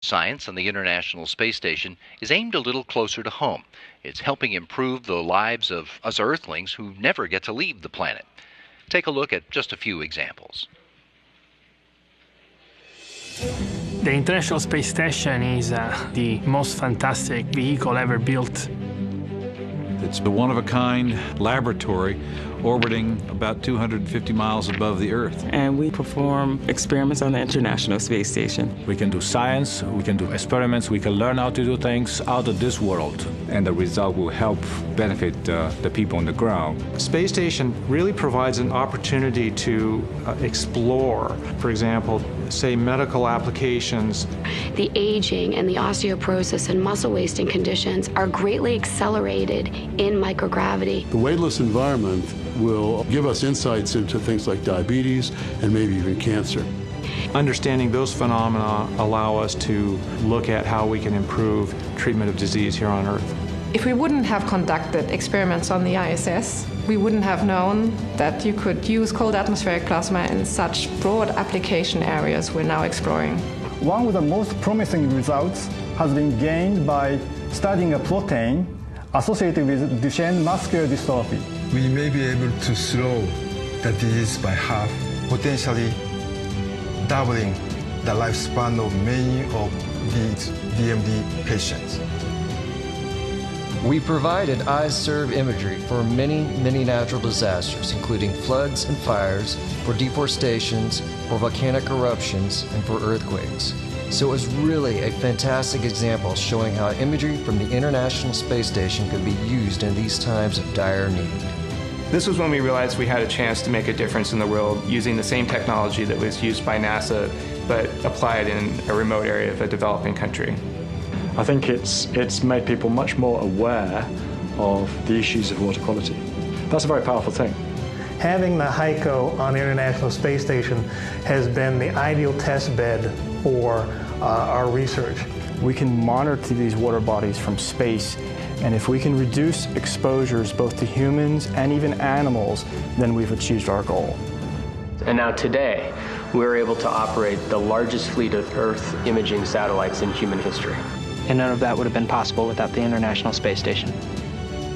Science on the International Space Station is aimed a little closer to home. It's helping improve the lives of us Earthlings who never get to leave the planet. Take a look at just a few examples. The International Space Station is the most fantastic vehicle ever built. It's a one-of-a-kind laboratory orbiting about 250 miles above the Earth. And we perform experiments on the International Space Station. We can do science, we can do experiments, we can learn how to do things out of this world. And the result will help benefit the people on the ground. Space Station really provides an opportunity to explore, for example, say medical applications. The aging and the osteoporosis and muscle wasting conditions are greatly accelerated in microgravity. The weightless environment will give us insights into things like diabetes and maybe even cancer. Understanding those phenomena allow us to look at how we can improve treatment of disease here on Earth. If we wouldn't have conducted experiments on the ISS, we wouldn't have known that you could use cold atmospheric plasma in such broad application areas we're now exploring. One of the most promising results has been gained by studying a protein associated with Duchenne muscular dystrophy. We may be able to slow the disease by half, potentially doubling the lifespan of many of these DMD patients. We provided iServe imagery for many natural disasters, including floods and fires, for deforestations, for volcanic eruptions, and for earthquakes. So it was really a fantastic example showing how imagery from the International Space Station could be used in these times of dire need. This was when we realized we had a chance to make a difference in the world using the same technology that was used by NASA, but applied in a remote area of a developing country. I think it's made people much more aware of the issues of water quality. That's a very powerful thing. Having the HyCO on the International Space Station has been the ideal test bed for our research. We can monitor these water bodies from space, and if we can reduce exposures both to humans and even animals, then we've achieved our goal. And now today, we're able to operate the largest fleet of Earth imaging satellites in human history. And none of that would have been possible without the International Space Station.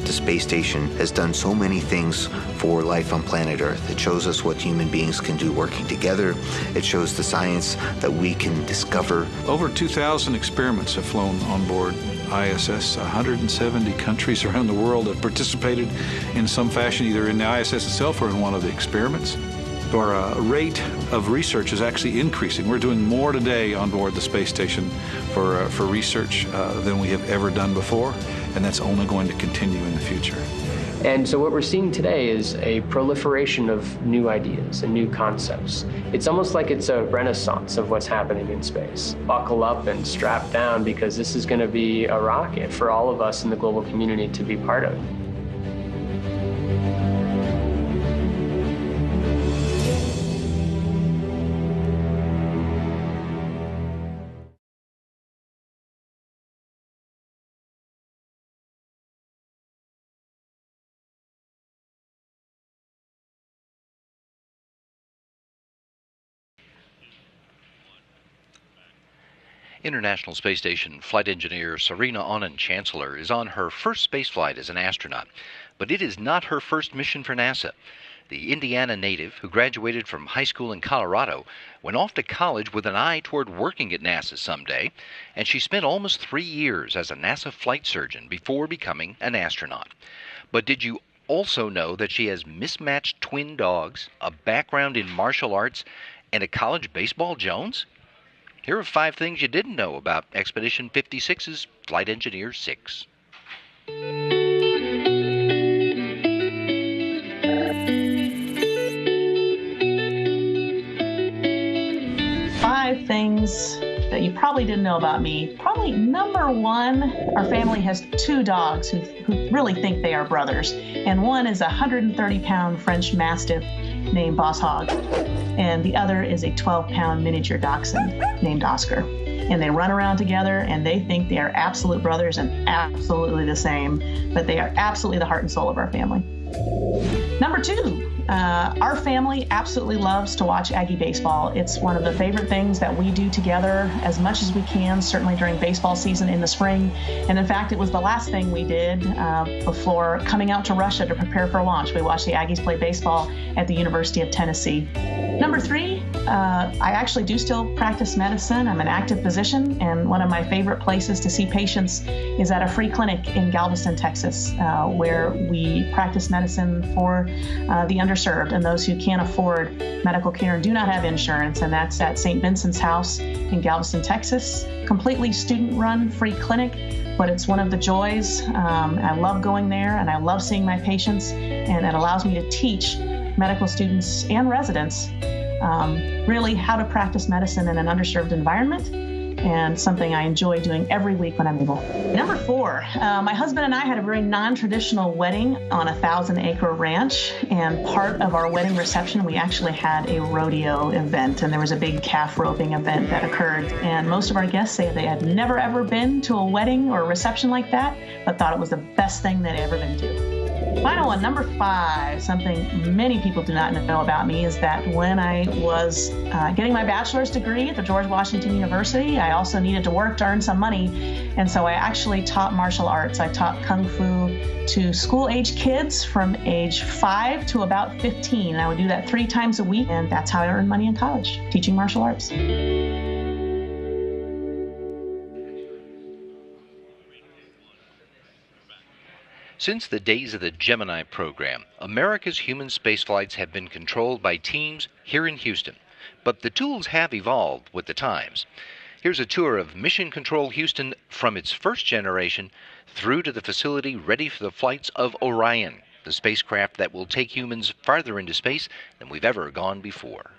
The space station has done so many things for life on planet Earth. It shows us what human beings can do working together. It shows the science that we can discover. Over 2,000 experiments have flown on board ISS. 170 countries around the world have participated in some fashion, either in the ISS itself or in one of the experiments. Our rate of research is actually increasing. We're doing more today on board the space station for research than we have ever done before, and that's only going to continue in the future. And so what we're seeing today is a proliferation of new ideas and new concepts. It's almost like it's a renaissance of what's happening in space. Buckle up and strap down, because this is going to be a rocket for all of us in the global community to be part of. International Space Station flight engineer Serena Auñón-Chancellor is on her first space flight as an astronaut, but it is not her first mission for NASA. The Indiana native, who graduated from high school in Colorado, went off to college with an eye toward working at NASA someday, and she spent almost 3 years as a NASA flight surgeon before becoming an astronaut. But did you also know that she has mismatched twin dogs, a background in martial arts, and a college baseball Jones? Here are 5 things you didn't know about Expedition 56's Flight Engineer 6. Five things that you probably didn't know about me. Probably number 1, our family has 2 dogs who really think they are brothers. And one is a 130-pound French Mastiff named Boss Hogg, and the other is a 12-pound miniature dachshund named Oscar. And they run around together, and they think they are absolute brothers and absolutely the same, but they are absolutely the heart and soul of our family. Number 2, Our family absolutely loves to watch Aggie baseball. It's one of the favorite things that we do together as much as we can, certainly during baseball season in the spring. And in fact, it was the last thing we did before coming out to Russia to prepare for launch. We watched the Aggies play baseball at the University of Tennessee. Number 3, I actually do still practice medicine. I'm an active physician, and one of my favorite places to see patients is at a free clinic in Galveston, Texas, where we practice medicine for the underserved and those who can't afford medical care and do not have insurance, and that's at St. Vincent's House in Galveston, Texas. Completely student-run free clinic, but it's one of the joys. I love going there, and I love seeing my patients, and it allows me to teach medical students and residents really how to practice medicine in an underserved environment, and something I enjoy doing every week when I'm able. Number 4, my husband and I had a very non-traditional wedding on a 1,000-acre ranch, and part of our wedding reception, we actually had a rodeo event, and there was a big calf roping event that occurred, and most of our guests say they had never ever been to a wedding or a reception like that, but thought it was the best thing they'd ever been to. Final one, number 5, something many people do not know about me is that when I was getting my bachelor's degree at the George Washington University, I also needed to work to earn some money, and so I actually taught martial arts. I taught Kung Fu to school-age kids from age 5 to about 15. I would do that 3 times a week, and that's how I earned money in college, teaching martial arts. Since the days of the Gemini program, America's human spaceflights have been controlled by teams here in Houston, but the tools have evolved with the times. Here's a tour of Mission Control Houston from its first generation through to the facility ready for the flights of Orion, the spacecraft that will take humans farther into space than we've ever gone before.